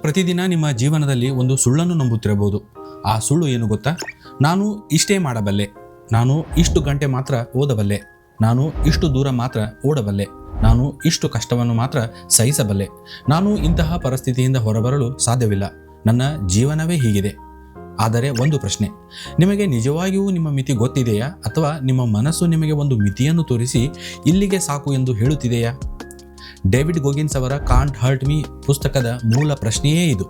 ಪ್ರತಿದಿನ ನಿಮ್ಮ ಜೀವನದಲ್ಲಿ ಒಂದು ಸುಳ್ಳನ್ನು ನಂಬುತ್ತಿರಬಹುದು. ಆ ಸುಳ್ಳು ಏನು ಗೊತ್ತಾ? ನಾನು ಇಷ್ಟೇ ಮಾಡಬಲ್ಲೆ, ನಾನು ಇಷ್ಟು ಗಂಟೆ ಮಾತ್ರ ಓದಬಲ್ಲೆ, ನಾನು ಇಷ್ಟು ದೂರ ಮಾತ್ರ ಓಡಬಲ್ಲೆ, ನಾನು ಇಷ್ಟು ಕಷ್ಟವನ್ನು ಮಾತ್ರ ಸಹಿಸಬಲ್ಲೆ, ನಾನು ಇಂತಹ ಪರಿಸ್ಥಿತಿಯಿಂದ ಹೊರಬರಲು ಸಾಧ್ಯವಿಲ್ಲ, ನನ್ನ ಜೀವನವೇ ಹೀಗಿದೆ. ಆದರೆ ಒಂದು ಪ್ರಶ್ನೆ, ನಿಮಗೆ ನಿಜವಾಗಿಯೂ ನಿಮ್ಮ ಮಿತಿ ಗೊತ್ತಿದೆಯಾ, ಅಥವಾ ನಿಮ್ಮ ಮನಸ್ಸು ನಿಮಗೆ ಒಂದು ಮಿತಿಯನ್ನು ತೋರಿಸಿ ಇಲ್ಲಿಗೆ ಸಾಕು ಎಂದು ಹೇಳುತ್ತಿದೆಯಾ? ಡೇವಿಡ್ ಗೋಗಿನ್ಸ್ ಅವರ ಕಾಂಟ್ ಹರ್ಟ್ ಮೀ ಪುಸ್ತಕದ ಮೂಲ ಪ್ರಶ್ನೆಯೇ ಇದು.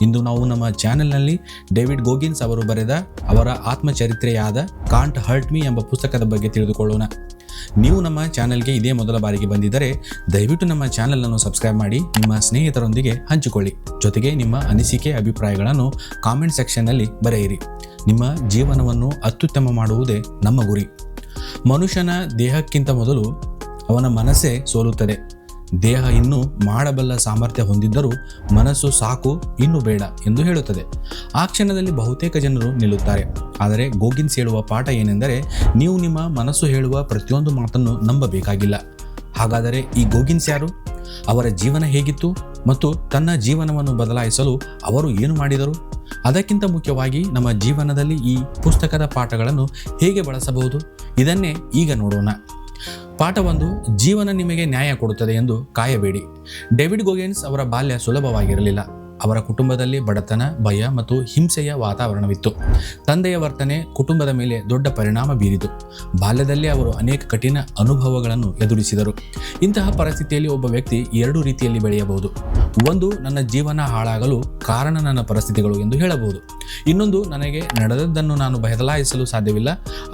ಇಂದು ನಾವು ನಮ್ಮ ಚಾನೆಲ್ನಲ್ಲಿ ಡೇವಿಡ್ ಗೋಗಿನ್ಸ್ ಅವರು ಬರೆದ ಅವರ ಆತ್ಮಚರಿತ್ರೆಯಾದ ಕಾಂಟ್ ಹರ್ಟ್ ಮೀ ಎಂಬ ಪುಸ್ತಕದ ಬಗ್ಗೆ ತಿಳಿದುಕೊಳ್ಳೋಣ. ನೀವು ನಮ್ಮ ಚಾನೆಲ್ಗೆ ಇದೇ ಮೊದಲ ಬಾರಿಗೆ ಬಂದಿದ್ದರೆ ದಯವಿಟ್ಟು ನಮ್ಮ ಚಾನೆಲನ್ನು ಸಬ್ಸ್ಕ್ರೈಬ್ ಮಾಡಿ, ನಿಮ್ಮ ಸ್ನೇಹಿತರೊಂದಿಗೆ ಹಂಚಿಕೊಳ್ಳಿ. ಜೊತೆಗೆ ನಿಮ್ಮ ಅನಿಸಿಕೆ ಅಭಿಪ್ರಾಯಗಳನ್ನು ಕಾಮೆಂಟ್ ಸೆಕ್ಷನ್ನಲ್ಲಿ ಬರೆಯಿರಿ. ನಿಮ್ಮ ಜೀವನವನ್ನು ಅತ್ಯುತ್ತಮ ಮಾಡುವುದೇ ನಮ್ಮ ಗುರಿ. ಮನುಷ್ಯನ ದೇಹಕ್ಕಿಂತ ಮೊದಲು ಅವನ ಮನಸ್ಸೇ ಸೋಲುತ್ತದೆ. ದೇಹ ಇನ್ನೂ ಮಾಡಬಲ್ಲ ಸಾಮರ್ಥ್ಯ ಹೊಂದಿದ್ದರೂ ಮನಸ್ಸು ಸಾಕು, ಇನ್ನೂ ಬೇಡ ಎಂದು ಹೇಳುತ್ತದೆ. ಆ ಕ್ಷಣದಲ್ಲಿ ಬಹುತೇಕ ಜನರು ನಿಲ್ಲುತ್ತಾರೆ. ಆದರೆ ಗೋಗಿನ್ಸ್ ಹೇಳುವ ಪಾಠ ಏನೆಂದರೆ, ನೀವು ನಿಮ್ಮ ಮನಸ್ಸು ಹೇಳುವ ಪ್ರತಿಯೊಂದು ಮಾತನ್ನು ನಂಬಬೇಕಾಗಿಲ್ಲ. ಹಾಗಾದರೆ ಈ ಗೋಗಿನ್ಸ್ ಯಾರು? ಅವರ ಜೀವನ ಹೇಗಿತ್ತು ಮತ್ತು ತನ್ನ ಜೀವನವನ್ನು ಬದಲಾಯಿಸಲು ಅವರು ಏನು ಮಾಡಿದರು? ಅದಕ್ಕಿಂತ ಮುಖ್ಯವಾಗಿ ನಮ್ಮ ಜೀವನದಲ್ಲಿ ಈ ಪುಸ್ತಕದ ಪಾಠಗಳನ್ನು ಹೇಗೆ ಬಳಸಬಹುದು, ಇದನ್ನೇ ಈಗ ನೋಡೋಣ. ಪಾಠ 1, ಜೀವನ ನಿಮಗೆ ನ್ಯಾಯ ಕೊಡುತ್ತದೆ ಎಂದು ಕಾಯಬೇಡಿ. ಡೇವಿಡ್ ಗೋಗಿನ್ಸ್ ಅವರ ಬಾಲ್ಯ ಸುಲಭವಾಗಿರಲಿಲ್ಲ. ಅವರ ಕುಟುಂಬದಲ್ಲಿ ಬಡತನ, ಭಯ ಮತ್ತು ಹಿಂಸೆಯ ವಾತಾವರಣವಿತ್ತು. ತಂದೆಯ ವರ್ತನೆ ಕುಟುಂಬದ ಮೇಲೆ ದೊಡ್ಡ ಪರಿಣಾಮ ಬೀರಿತು. ಬಾಲ್ಯದಲ್ಲಿ ಅವರು ಅನೇಕ ಕಠಿಣ ಅನುಭವಗಳನ್ನು ಎದುರಿಸಿದರು. ಇಂತಹ ಪರಿಸ್ಥಿತಿಯಲ್ಲಿ ಒಬ್ಬ ವ್ಯಕ್ತಿ 2 ರೀತಿಯಲ್ಲಿ ಬೆಳೆಯಬಹುದು. ಒಂದು, ನನ್ನ ಜೀವನ ಹಾಳಾಗಲು ಕಾರಣ ನನ್ನ ಪರಿಸ್ಥಿತಿಗಳು ಎಂದು ಹೇಳಬಹುದು. ಇನ್ನೊಂದು, ನನಗೆ ನಡೆದದ್ದನ್ನು ನಾನು ಬದಲಾಯಿಸಲು ಸಾಧ್ಯವಿಲ್ಲ,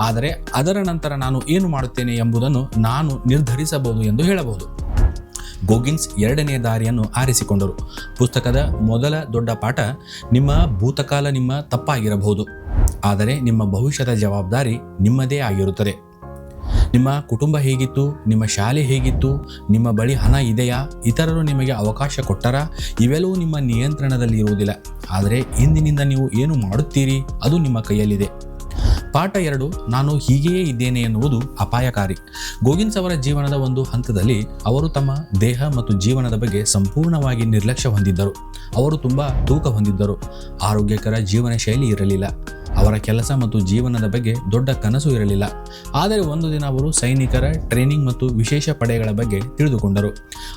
ಆದರೆ ಅದರ ನಂತರ ನಾನು ಏನು ಮಾಡುತ್ತೇನೆ ಎಂಬುದನ್ನು ನಾನು ನಿರ್ಧರಿಸಬಹುದು ಎಂದು ಹೇಳಬಹುದು. ಗೋಗಿನ್ಸ್ 2ನೇ ದಾರಿಯನ್ನು ಆರಿಸಿಕೊಂಡರು. ಪುಸ್ತಕದ ಮೊದಲ ದೊಡ್ಡ ಪಾಠ, ನಿಮ್ಮ ಭೂತಕಾಲ ನಿಮ್ಮ ತಪ್ಪಾಗಿರಬಹುದು, ಆದರೆ ನಿಮ್ಮ ಭವಿಷ್ಯದ ಜವಾಬ್ದಾರಿ ನಿಮ್ಮದೇ ಆಗಿರುತ್ತದೆ. ನಿಮ್ಮ ಕುಟುಂಬ ಹೇಗಿತ್ತು, ನಿಮ್ಮ ಶಾಲೆ ಹೇಗಿತ್ತು, ನಿಮ್ಮ ಬಳಿ ಹಣ ಇದೆಯಾ, ಇತರರು ನಿಮಗೆ ಅವಕಾಶ ಕೊಟ್ಟರಾ, ಇವೆಲ್ಲವೂ ನಿಮ್ಮ ನಿಯಂತ್ರಣದಲ್ಲಿ ಇರುವುದಿಲ್ಲ. ಆದರೆ ಇಂದಿನಿಂದ ನೀವು ಏನು ಮಾಡುತ್ತೀರಿ ಅದು ನಿಮ್ಮ ಕೈಯಲ್ಲಿದೆ. ಪಾಠ 2, ನಾನು ಹೀಗೆಯೇ ಇದ್ದೇನೆ ಎನ್ನುವುದು ಅಪಾಯಕಾರಿ. ಗೋಗಿನ್ಸ್ ಅವರ ಜೀವನದ ಒಂದು ಹಂತದಲ್ಲಿ ಅವರು ತಮ್ಮ ದೇಹ ಮತ್ತು ಜೀವನದ ಬಗ್ಗೆ ಸಂಪೂರ್ಣವಾಗಿ ನಿರ್ಲಕ್ಷ್ಯ ಹೊಂದಿದ್ದರು. ಅವರು ತುಂಬ ತೂಕ ಹೊಂದಿದ್ದರು. ಆರೋಗ್ಯಕರ ಜೀವನ ಶೈಲಿ ಇರಲಿಲ್ಲ. ಅವರ ಕೆಲಸ ಮತ್ತು ಜೀವನದ ಬಗ್ಗೆ ದೊಡ್ಡ ಕನಸು ಇರಲಿಲ್ಲ. ಆದರೆ ಒಂದು ದಿನ ಅವರು ಸೈನಿಕರ ಟ್ರೈನಿಂಗ್ ಮತ್ತು ವಿಶೇಷ ಪಡೆಗಳ ಬಗ್ಗೆ ತಿಳಿದುಕೊಂಡರು.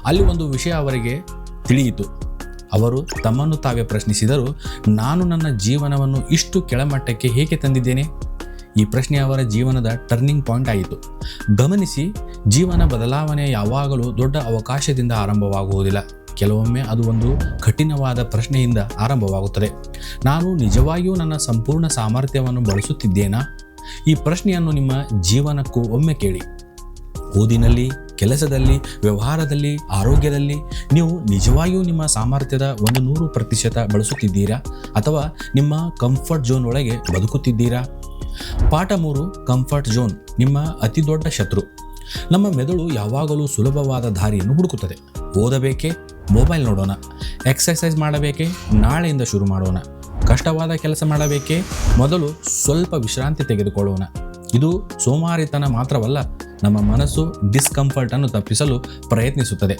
ಅಲ್ಲಿ ಒಂದು ವಿಷಯ ಅವರಿಗೆ ತಿಳಿಯಿತು. ಅವರು ತಮ್ಮನ್ನು ತಾವೇ ಪ್ರಶ್ನಿಸಿದರು, ನಾನು ನನ್ನ ಜೀವನವನ್ನು ಇಷ್ಟು ಕೆಳಮಟ್ಟಕ್ಕೆ ಹೇಗೆ ತಂದಿದ್ದೇನೆ? ಈ ಪ್ರಶ್ನೆ ಅವರ ಜೀವನದ ಟರ್ನಿಂಗ್ ಪಾಯಿಂಟ್ ಆಯಿತು. ಗಮನಿಸಿ, ಜೀವನ ಬದಲಾವಣೆ ಯಾವಾಗಲೂ ದೊಡ್ಡ ಅವಕಾಶದಿಂದ ಆರಂಭವಾಗುವುದಿಲ್ಲ. ಕೆಲವೊಮ್ಮೆ ಅದು ಒಂದು ಕಠಿಣವಾದ ಪ್ರಶ್ನೆಯಿಂದ ಆರಂಭವಾಗುತ್ತದೆ. ನಾನು ನಿಜವಾಗಿಯೂ ನನ್ನ ಸಂಪೂರ್ಣ ಸಾಮರ್ಥ್ಯವನ್ನು ಬಳಸುತ್ತಿದ್ದೇನಾ? ಈ ಪ್ರಶ್ನೆಯನ್ನು ನಿಮ್ಮ ಜೀವನಕ್ಕೂ ಒಮ್ಮೆ ಕೇಳಿ. ಓದಿನಲ್ಲಿ, ಕೆಲಸದಲ್ಲಿ, ವ್ಯವಹಾರದಲ್ಲಿ, ಆರೋಗ್ಯದಲ್ಲಿ ನೀವು ನಿಜವಾಗಿಯೂ ನಿಮ್ಮ ಸಾಮರ್ಥ್ಯದ 100% ಬಳಸುತ್ತಿದ್ದೀರಾ, ಅಥವಾ ನಿಮ್ಮ ಕಂಫರ್ಟ್ ಝೋನ್ ಒಳಗೆ ಬದುಕುತ್ತಿದ್ದೀರಾ? ಪಾಠ 3, ಕಂಫರ್ಟ್ ಝೋನ್ ನಿಮ್ಮ ಅತಿ ದೊಡ್ಡ ಶತ್ರು. ನಮ್ಮ ಮೆದುಳು ಯಾವಾಗಲೂ ಸುಲಭವಾದ ದಾರಿಯನ್ನು ಹುಡುಕುತ್ತದೆ. ಓದಬೇಕೆ? ಮೊಬೈಲ್ ನೋಡೋಣ. ಎಕ್ಸರ್ಸೈಸ್ ಮಾಡಬೇಕೆ? ನಾಳೆಯಿಂದ ಶುರು ಮಾಡೋಣ. ಕಷ್ಟವಾದ ಕೆಲಸ ಮಾಡಬೇಕೆ? ಮೊದಲು ಸ್ವಲ್ಪ ವಿಶ್ರಾಂತಿ ತೆಗೆದುಕೊಳ್ಳೋಣ. ಇದು ಸೋಮಾರಿತನ ಮಾತ್ರವಲ್ಲ, ನಮ್ಮ ಮನಸ್ಸು ಡಿಸ್ಕಂಫರ್ಟನ್ನು ತಪ್ಪಿಸಲು ಪ್ರಯತ್ನಿಸುತ್ತದೆ.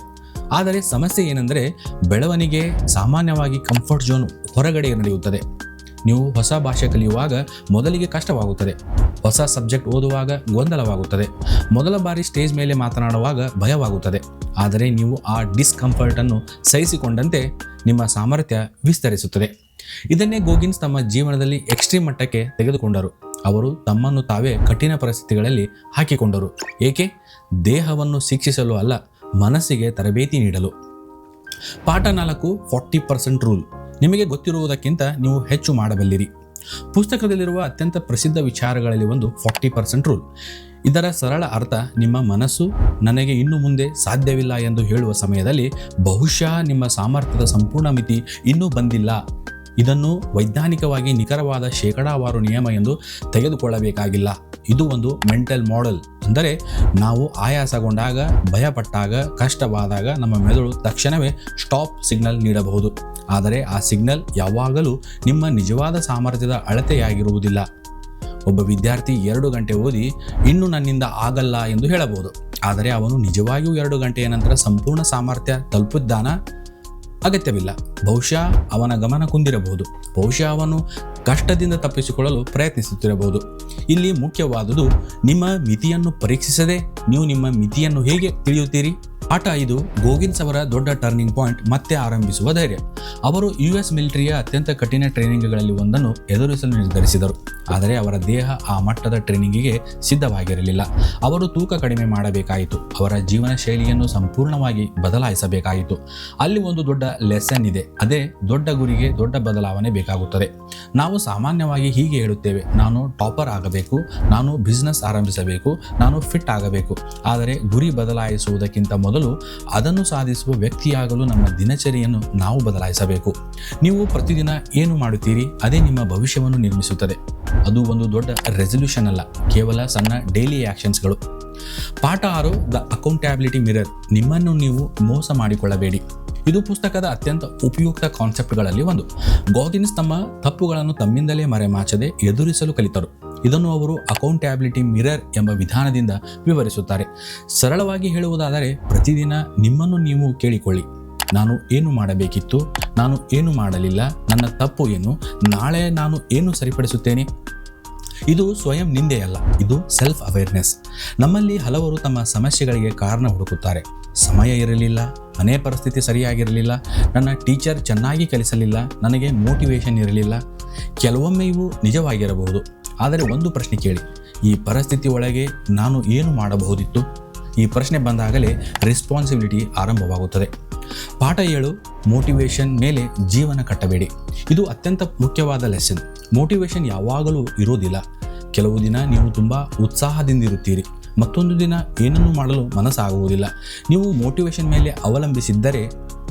ಆದರೆ ಸಮಸ್ಯೆ ಏನೆಂದರೆ, ಬೆಳವಣಿಗೆ ಸಾಮಾನ್ಯವಾಗಿ ಕಂಫರ್ಟ್ ಝೋನ್ ಹೊರಗಡೆ ನಡೆಯುತ್ತದೆ. ನೀವು ಹೊಸ ಭಾಷೆ ಕಲಿಯುವಾಗ ಮೊದಲಿಗೆ ಕಷ್ಟವಾಗುತ್ತದೆ. ಹೊಸ ಸಬ್ಜೆಕ್ಟ್ ಓದುವಾಗ ಗೊಂದಲವಾಗುತ್ತದೆ. ಮೊದಲ ಬಾರಿ ಸ್ಟೇಜ್ ಮೇಲೆ ಮಾತನಾಡುವಾಗ ಭಯವಾಗುತ್ತದೆ. ಆದರೆ ನೀವು ಆ ಡಿಸ್ಕಂಫರ್ಟನ್ನು ಸಹಿಸಿಕೊಂಡಂತೆ ನಿಮ್ಮ ಸಾಮರ್ಥ್ಯ ವಿಸ್ತರಿಸುತ್ತದೆ. ಇದನ್ನೇ ಗೋಗಿನ್ಸ್ ತಮ್ಮ ಜೀವನದಲ್ಲಿ ಎಕ್ಸ್ಟ್ರೀಮ್ ಮಟ್ಟಕ್ಕೆ ತೆಗೆದುಕೊಂಡರು. ಅವರು ತಮ್ಮನ್ನು ತಾವೇ ಕಠಿಣ ಪರಿಸ್ಥಿತಿಗಳಲ್ಲಿ ಹಾಕಿಕೊಂಡರು. ಏಕೆ? ದೇಹವನ್ನು ಶಿಕ್ಷಿಸಲು ಅಲ್ಲ, ಮನಸ್ಸಿಗೆ ತರಬೇತಿ ನೀಡಲು. ಪಾಠ 4, 40% ರೂಲ್. ನಿಮಗೆ ಗೊತ್ತಿರುವುದಕ್ಕಿಂತ ನೀವು ಹೆಚ್ಚು ಮಾಡಬಲ್ಲಿರಿ. ಪುಸ್ತಕದಲ್ಲಿರುವ ಅತ್ಯಂತ ಪ್ರಸಿದ್ಧ ವಿಚಾರಗಳಲ್ಲಿ ಒಂದು 40% ರೂಲ್. ಇದರ ಸರಳ ಅರ್ಥ, ನಿಮ್ಮ ಮನಸ್ಸು ನನಗೆ ಇನ್ನು ಮುಂದೆ ಸಾಧ್ಯವಿಲ್ಲ ಎಂದು ಹೇಳುವ ಸಮಯದಲ್ಲಿ ಬಹುಶಃ ನಿಮ್ಮ ಸಾಮರ್ಥ್ಯದ ಸಂಪೂರ್ಣ ಮಿತಿ ಇನ್ನೂ ಬಂದಿಲ್ಲ. ಇದನ್ನು ವೈಜ್ಞಾನಿಕವಾಗಿ ನಿಖರವಾದ ಶೇಕಡಾವಾರು ನಿಯಮ ಎಂದು ತೆಗೆದುಕೊಳ್ಳಬೇಕಾಗಿಲ್ಲ. ಇದು ಒಂದು ಮೆಂಟಲ್ ಮಾಡೆಲ್. ಅಂದರೆ ನಾವು ಆಯಾಸಗೊಂಡಾಗ, ಭಯಪಟ್ಟಾಗ, ಕಷ್ಟವಾದಾಗ ನಮ್ಮ ಮೆದುಳು ತಕ್ಷಣವೇ ಸ್ಟಾಪ್ ಸಿಗ್ನಲ್ ನೀಡಬಹುದು. ಆದರೆ ಆ ಸಿಗ್ನಲ್ ಯಾವಾಗಲೂ ನಿಮ್ಮ ನಿಜವಾದ ಸಾಮರ್ಥ್ಯದ ಅಳತೆಯಾಗಿರುವುದಿಲ್ಲ. ಒಬ್ಬ ವಿದ್ಯಾರ್ಥಿ 2 ಗಂಟೆ ಓದಿ ಇನ್ನು ನನ್ನಿಂದ ಆಗಲ್ಲ ಎಂದು ಹೇಳಬಹುದು. ಆದರೆ ಅವನು ನಿಜವಾಗಿಯೂ 2 ಗಂಟೆಯ ನಂತರ ಸಂಪೂರ್ಣ ಸಾಮರ್ಥ್ಯ ತಲುಪಿದ್ದಾನಾ? ಅಗತ್ಯವಿಲ್ಲ. ಬಹುಶಃ ಅವನ ಗಮನ ಕುಂದಿರಬಹುದು, ಬಹುಶಃ ಅವನು ಕಷ್ಟದಿಂದ ತಪ್ಪಿಸಿಕೊಳ್ಳಲು ಪ್ರಯತ್ನಿಸುತ್ತಿರಬಹುದು. ಇಲ್ಲಿ ಮುಖ್ಯವಾದುದು ನಿಮ್ಮ ಮಿತಿಯನ್ನು ಪರೀಕ್ಷಿಸದೆ ನೀವು ನಿಮ್ಮ ಮಿತಿಯನ್ನು ಹೇಗೆ ತಿಳಿಯುತ್ತೀರಿ. ಪಾಠ 5 ಗೋಗಿನ್ಸ್ ಅವರ ದೊಡ್ಡ ಟರ್ನಿಂಗ್ ಪಾಯಿಂಟ್ ಮತ್ತೆ ಆರಂಭಿಸುವ ಧೈರ್ಯ. ಅವರು US ಮಿಲಿಟರಿಯ ಅತ್ಯಂತ ಕಠಿಣ ಟ್ರೈನಿಂಗ್ಗಳಲ್ಲಿ ಒಂದನ್ನು ಎದುರಿಸಲು ನಿರ್ಧರಿಸಿದರು. ಆದರೆ ಅವರ ದೇಹ ಆ ಮಟ್ಟದ ಟ್ರೈನಿಂಗಿಗೆ ಸಿದ್ಧವಾಗಿರಲಿಲ್ಲ. ಅವರು ತೂಕ ಕಡಿಮೆ ಮಾಡಬೇಕಾಯಿತು, ಅವರ ಜೀವನ ಶೈಲಿಯನ್ನು ಸಂಪೂರ್ಣವಾಗಿ ಬದಲಾಯಿಸಬೇಕಾಯಿತು. ಅಲ್ಲಿ ಒಂದು ದೊಡ್ಡ ಲೆಸನ್ ಇದೆ, ಅದೇ ದೊಡ್ಡ ಗುರಿಗೆ ದೊಡ್ಡ ಬದಲಾವಣೆ ಬೇಕಾಗುತ್ತದೆ. ನಾವು ಸಾಮಾನ್ಯವಾಗಿ ಹೀಗೆ ಹೇಳುತ್ತೇವೆ, ನಾನು ಟಾಪರ್ ಆಗಬೇಕು, ನಾನು ಬಿಸ್ನೆಸ್ ಆರಂಭಿಸಬೇಕು, ನಾನು ಫಿಟ್ ಆಗಬೇಕು. ಆದರೆ ಗುರಿ ಬದಲಾಯಿಸುವುದಕ್ಕಿಂತ ಮೊದಲು ಅದನ್ನು ಸಾಧಿಸುವ ವ್ಯಕ್ತಿಯಾಗಲು ನಮ್ಮ ದಿನಚರಿಯನ್ನು ನಾವು ಬದಲಾಯಿಸಬೇಕು. ನೀವು ಪ್ರತಿದಿನ ಏನು ಮಾಡುತ್ತೀರಿ ಅದೇ ನಿಮ್ಮ ಭವಿಷ್ಯವನ್ನು ನಿರ್ಮಿಸುತ್ತದೆ. ಅದು ಒಂದು ದೊಡ್ಡ ರೆಸಲ್ಯೂಷನ್ ಅಲ್ಲ, ಕೇವಲ ಸಣ್ಣ ಡೈಲಿ ಆಕ್ಷನ್ಸ್ಗಳು. ಪಾಠ 6 ದ ಅಕೌಂಟಬಿಲಿಟಿ ಮಿರರ್. ನಿಮ್ಮನ್ನು ನೀವು ಮೋಸ ಮಾಡಿಕೊಳ್ಳಬೇಡಿ. ಇದು ಪುಸ್ತಕದ ಅತ್ಯಂತ ಉಪಯುಕ್ತ ಕಾನ್ಸೆಪ್ಟ್ಗಳಲ್ಲಿ ಒಂದು. ಗೋಗಿನ್ಸ್ ತಮ್ಮ ತಪ್ಪುಗಳನ್ನು ತಮ್ಮಿಂದಲೇ ಮರೆಮಾಚದೆ ಎದುರಿಸಲು ಕಲಿತರು. ಇದನ್ನು ಅವರು ಅಕೌಂಟಬಿಲಿಟಿ ಮಿರರ್ ಎಂಬ ವಿಧಾನದಿಂದ ವಿವರಿಸುತ್ತಾರೆ. ಸರಳವಾಗಿ ಹೇಳುವುದಾದರೆ, ಪ್ರತಿದಿನ ನಿಮ್ಮನ್ನು ನೀವು ಕೇಳಿಕೊಳ್ಳಿ. ನಾನು ಏನು ಮಾಡಬೇಕಿತ್ತು, ನಾನು ಏನು ಮಾಡಲಿಲ್ಲ, ನನ್ನ ತಪ್ಪು ಏನು, ನಾಳೆ ನಾನು ಏನು ಸರಿಪಡಿಸುತ್ತೇನೆ. ಇದು ಸ್ವಯಂ ನಿಂದೆಯಲ್ಲ, ಇದು ಸೆಲ್ಫ್ ಅವೇರ್ನೆಸ್. ನಮ್ಮಲ್ಲಿ ಹಲವರು ತಮ್ಮ ಸಮಸ್ಯೆಗಳಿಗೆ ಕಾರಣ ಹುಡುಕುತ್ತಾರೆ. ಸಮಯ ಇರಲಿಲ್ಲ, ಮನೆ ಪರಿಸ್ಥಿತಿ ಸರಿಯಾಗಿರಲಿಲ್ಲ, ನನ್ನ ಟೀಚರ್ ಚೆನ್ನಾಗಿ ಕಲಿಸಲಿಲ್ಲ, ನನಗೆ ಮೋಟಿವೇಶನ್ ಇರಲಿಲ್ಲ. ಕೆಲವೊಮ್ಮೆ ಇವು ನಿಜವಾಗಿರಬಹುದು. ಆದರೆ ಒಂದು ಪ್ರಶ್ನೆ ಕೇಳಿ, ಈ ಪರಿಸ್ಥಿತಿ ಒಳಗೆ ನಾನು ಏನು ಮಾಡಬಹುದಿತ್ತು? ಈ ಪ್ರಶ್ನೆ ಬಂದಾಗಲೇ ರೆಸ್ಪಾನ್ಸಿಬಿಲಿಟಿ ಆರಂಭವಾಗುತ್ತದೆ. ಪಾಠ 7 ಮೋಟಿವೇಶನ್ ಮೇಲೆ ಜೀವನ ಕಟ್ಟಬೇಡಿ. ಇದು ಅತ್ಯಂತ ಮುಖ್ಯವಾದ ಲೆಸನ್. ಮೋಟಿವೇಶನ್ ಯಾವಾಗಲೂ ಇರೋದಿಲ್ಲ. ಕೆಲವು ದಿನ ನೀವು ತುಂಬ ಉತ್ಸಾಹದಿಂದಿರುತ್ತೀರಿ, ಮತ್ತೊಂದು ದಿನ ಏನನ್ನು ಮಾಡಲು ಮನಸ್ಸಾಗುವುದಿಲ್ಲ. ನೀವು ಮೋಟಿವೇಶನ್ ಮೇಲೆ ಅವಲಂಬಿಸಿದ್ದರೆ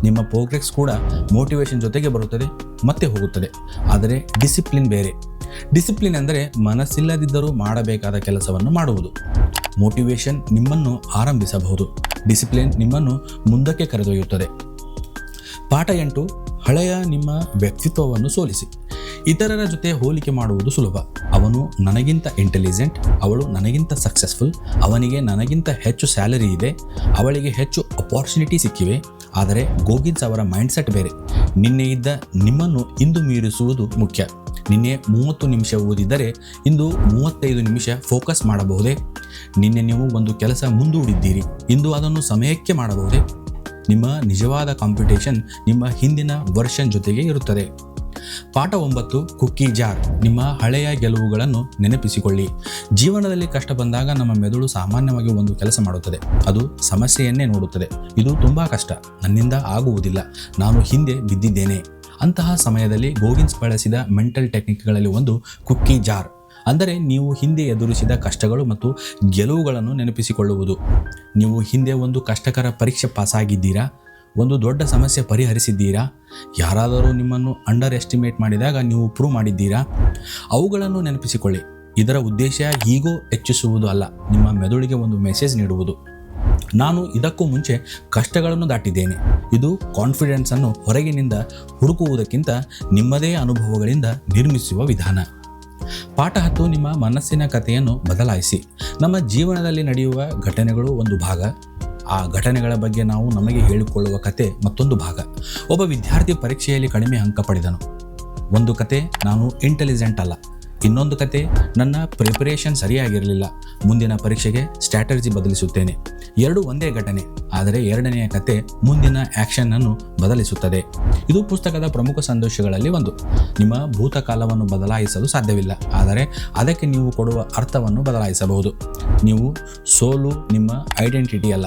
ನಿಮ್ಮ ಪ್ರೋಗ್ರೆಸ್ ಕೂಡ ಮೋಟಿವೇಶನ್ ಜೊತೆಗೆ ಬರುತ್ತದೆ ಮತ್ತೆ ಹೋಗುತ್ತದೆ. ಆದರೆ ಡಿಸಿಪ್ಲಿನ್ ಬೇರೆ. ಡಿಸಿಪ್ಲಿನ್ ಎಂದರೆ ಮನಸ್ಸಿಲ್ಲದಿದ್ದರೂ ಮಾಡಬೇಕಾದ ಕೆಲಸವನ್ನು ಮಾಡುವುದು. ಮೋಟಿವೇಶನ್ ನಿಮ್ಮನ್ನು ಆರಂಭಿಸಬಹುದು, ಡಿಸಿಪ್ಲಿನ್ ನಿಮ್ಮನ್ನು ಮುಂದಕ್ಕೆ ಕರೆದೊಯ್ಯುತ್ತದೆ. ಪಾಠ 8 ಹಳೆಯ ನಿಮ್ಮ ವ್ಯಕ್ತಿತ್ವವನ್ನು ಸೋಲಿಸಿ. ಇತರರ ಜೊತೆ ಹೋಲಿಕೆ ಮಾಡುವುದು ಸುಲಭ. ಅವನು ನನಗಿಂತ ಇಂಟೆಲಿಜೆಂಟ್, ಅವಳು ನನಗಿಂತ ಸಕ್ಸಸ್ಫುಲ್, ಅವನಿಗೆ ನನಗಿಂತ ಹೆಚ್ಚು ಸ್ಯಾಲರಿ ಇದೆ, ಅವಳಿಗೆ ಹೆಚ್ಚು ಅಪಾರ್ಚುನಿಟಿ ಸಿಕ್ಕಿವೆ. ಆದರೆ ಗೋಗಿನ್ಸ್ ಅವರ ಮೈಂಡ್ಸೆಟ್ ಬೇರೆ. ನಿನ್ನೆ ಇದ್ದ ನಿಮ್ಮನ್ನು ಇಂದು ಮೀರಿಸುವುದು ಮುಖ್ಯ. ನಿನ್ನೆ 30 ನಿಮಿಷ ಓದಿದರೆ ಇಂದು 35 ನಿಮಿಷ ಫೋಕಸ್ ಮಾಡಬಹುದೇ? ನಿನ್ನೆ ನೀವು ಒಂದು ಕೆಲಸ ಮುಂದೂಡಿದ್ದೀರಿ, ಇಂದು ಅದನ್ನು ಸಮಯಕ್ಕೆ ಮಾಡಬಹುದೇ? ನಿಮ್ಮ ನಿಜವಾದ ಕಾಂಪಿಟೇಷನ್ ನಿಮ್ಮ ಹಿಂದಿನ ವರ್ಷನ್ ಜೊತೆಗೆ ಇರುತ್ತದೆ. ಪಾಠ 9 ಕುಕ್ಕಿ ಜಾರ್. ನಿಮ್ಮ ಹಳೆಯ ಗೆಲುವುಗಳನ್ನು ನೆನಪಿಸಿಕೊಳ್ಳಿ. ಜೀವನದಲ್ಲಿ ಕಷ್ಟ ಬಂದಾಗ ನಮ್ಮ ಮೆದುಳು ಸಾಮಾನ್ಯವಾಗಿ ಒಂದು ಕೆಲಸ ಮಾಡುತ್ತದೆ, ಅದು ಸಮಸ್ಯೆಯನ್ನೇ ನೋಡುತ್ತದೆ. ಇದು ತುಂಬ ಕಷ್ಟ, ನನ್ನಿಂದ ಆಗುವುದಿಲ್ಲ, ನಾನು ಹಿಂದೆ ಬಿದ್ದಿದ್ದೇನೆ. ಅಂತಹ ಸಮಯದಲ್ಲಿ ಗೋಗಿನ್ಸ್ ಬಳಸಿದ ಮೆಂಟಲ್ ಟೆಕ್ನಿಕ್ಗಳಲ್ಲಿ ಒಂದು ಕುಕ್ಕಿ ಜಾರ್. ಅಂದರೆ ನೀವು ಹಿಂದೆ ಎದುರಿಸಿದ ಕಷ್ಟಗಳು ಮತ್ತು ಗೆಲುವುಗಳನ್ನು ನೆನಪಿಸಿಕೊಳ್ಳುವುದು. ನೀವು ಹಿಂದೆ ಒಂದು ಕಷ್ಟಕರ ಪರೀಕ್ಷೆ ಪಾಸಾಗಿದ್ದೀರಾ, ಒಂದು ದೊಡ್ಡ ಸಮಸ್ಯೆ ಪರಿಹರಿಸಿದ್ದೀರಾ, ಯಾರಾದರೂ ನಿಮ್ಮನ್ನು ಅಂಡರ್ ಎಸ್ಟಿಮೇಟ್ ಮಾಡಿದಾಗ ನೀವು ಪ್ರೂವ್ ಮಾಡಿದ್ದೀರಾ. ಅವುಗಳನ್ನು ನೆನಪಿಸಿಕೊಳ್ಳಿ. ಇದರ ಉದ್ದೇಶ ಈಗೋ ಹೆಚ್ಚಿಸುವುದು ಅಲ್ಲ, ನಿಮ್ಮ ಮೆದುಳಿಗೆ ಒಂದು ಮೆಸೇಜ್ ನೀಡುವುದು. ನಾನು ಇದಕ್ಕೂ ಮುಂಚೆ ಕಷ್ಟಗಳನ್ನು ದಾಟಿದ್ದೇನೆ. ಇದು ಕಾನ್ಫಿಡೆನ್ಸನ್ನು ಹೊರಗಿನಿಂದ ಹುಡುಕುವುದಕ್ಕಿಂತ ನಿಮ್ಮದೇ ಅನುಭವಗಳಿಂದ ನಿರ್ಮಿಸುವ ವಿಧಾನ. ಪಾಠ 10 ನಿಮ್ಮ ಮನಸ್ಸಿನ ಕಥೆಯನ್ನು ಬದಲಾಯಿಸಿ. ನಮ್ಮ ಜೀವನದಲ್ಲಿ ನಡೆಯುವ ಘಟನೆಗಳು ಒಂದು ಭಾಗ, ಆ ಘಟನೆಗಳ ಬಗ್ಗೆ ನಾವು ನಮಗೆ ಹೇಳಿಕೊಳ್ಳುವ ಕತೆ ಮತ್ತೊಂದು ಭಾಗ. ಒಬ್ಬ ವಿದ್ಯಾರ್ಥಿ ಪರೀಕ್ಷೆಯಲ್ಲಿ ಕಡಿಮೆ ಅಂಕ ಪಡೆದನು. ಒಂದು ಕತೆ, ನಾನು ಇಂಟೆಲಿಜೆಂಟ್ ಅಲ್ಲ. ಇನ್ನೊಂದು ಕತೆ, ನನ್ನ ಪ್ರಿಪರೇಷನ್ ಸರಿಯಾಗಿರಲಿಲ್ಲ, ಮುಂದಿನ ಪರೀಕ್ಷೆಗೆ ಸ್ಟ್ರಾಟಜಿ ಬದಲಿಸುತ್ತೇನೆ. ಎರಡು ಒಂದೇ ಘಟನೆ, ಆದರೆ ಎರಡನೆಯ ಕತೆ ಮುಂದಿನ ಆ್ಯಕ್ಷನನ್ನು ಬದಲಿಸುತ್ತದೆ. ಇದು ಪುಸ್ತಕದ ಪ್ರಮುಖ ಸಂದೇಶಗಳಲ್ಲಿ ಒಂದು. ನಿಮ್ಮ ಭೂತಕಾಲವನ್ನು ಬದಲಾಯಿಸಲು ಸಾಧ್ಯವಿಲ್ಲ, ಆದರೆ ಅದಕ್ಕೆ ನೀವು ಕೊಡುವ ಅರ್ಥವನ್ನು ಬದಲಾಯಿಸಬಹುದು. ನೀವು ಸೋಲು ನಿಮ್ಮ ಐಡೆಂಟಿಟಿ ಅಲ್ಲ,